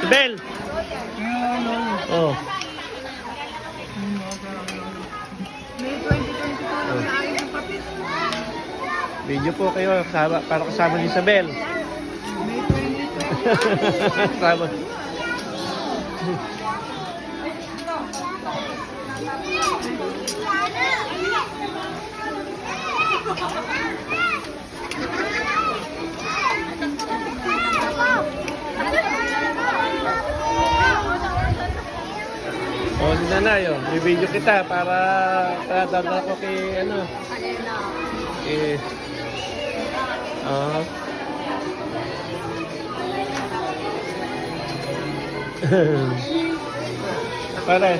Bel. Oh. May 2022 lang na ayaw ng papel. Video po kayo para kasama ni Isabel. May 2022. Kasama. O, di nanay, oh. Bibidyo kita para dadala ko kay ano. Eh. Pare.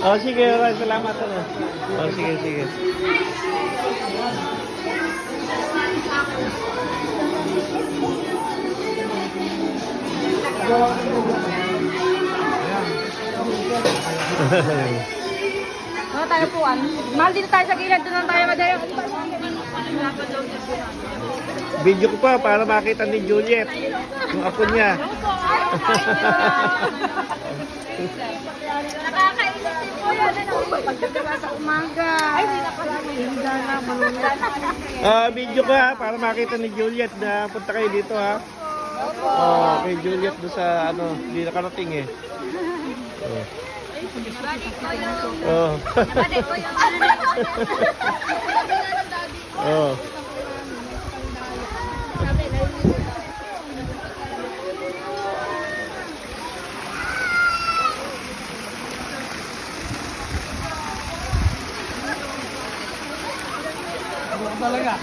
Oh, sige, salamat ano. Oh, sige, sige. Ano tayo puan? Mahal dito tayo sa gilid. Doon lang tayo madayo. Video ko pa para makita ni Juliet yung apo niya. Nakakainis din po yan. Pagkagawa sa umaga. Ay, hindi na pala. Hindi na malulunod. Video ko ha para makita ni Juliet na punta kayo dito ha. Oh, kay Juliet do sa ano, hindi nakarating eh. Oh. Oh. Talaga.